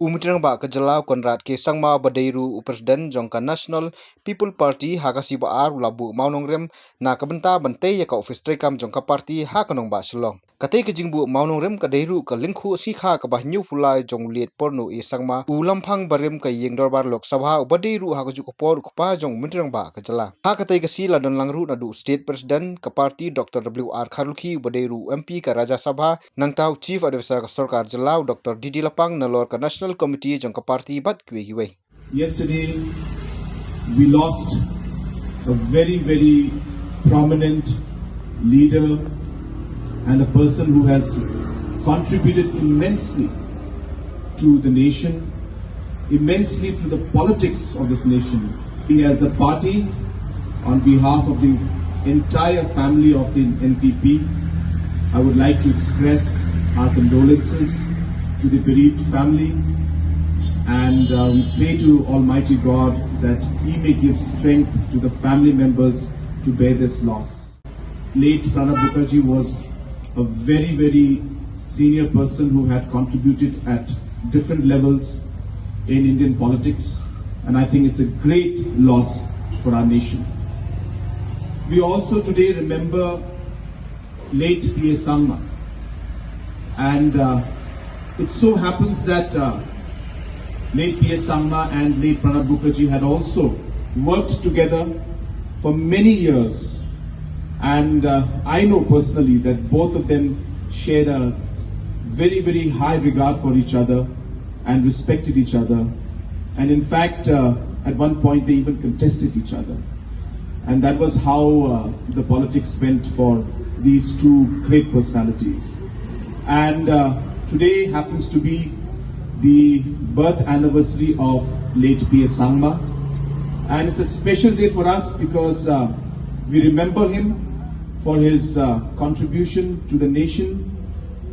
Umitrang ba kejelau Konrad ke sangma badairu Presiden jongka National People Party hakasi ba ar labu maunongrem na kabenta bante ya ka office trekam jongka party hakanong ba selong. Katai kejingbu maunongrem kadairu ka lingkhu sikha ka bah new pulai jong liet porno e sangma ulampang barem ka yeng dorbar lok sabha badairu hakaju ko por kupa jong umitrang ba kejela. Ha katai kasi ladon langru nadu state president ka party Dr. W.R. Kharuki badairu MP ka Raja Sabha nangtau chief advisor ka sarkar jelau Dr. Didi Lapang nalor ka National Committee jongka party bat kwe. Yesterday, we lost a very, very prominent leader and a person who has contributed immensely to the nation, immensely to the politics of this nation. As a party, on behalf of the entire family of the NPP, I would like to express our condolences to the bereaved family, and we pray to Almighty God that He may give strength to the family members to bear this loss. Late Pranab Mukherjee was a very, very senior person who had contributed at different levels in Indian politics, and I think it's a great loss for our nation. We also today remember late P.A. Sangma, and it so happens that late P.A. Sangma and late Pranab Mukherjee had also worked together for many years, and I know personally that both of them shared a very, very high regard for each other and respected each other, and in fact at one point they even contested each other, and that was how the politics went for these two great personalities. And today happens to be the birth anniversary of late P.A. Sangma, and it's a special day for us because we remember him for his contribution to the nation,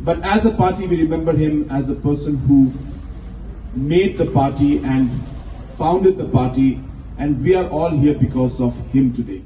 but as a party we remember him as a person who made the party and founded the party, and we are all here because of him today.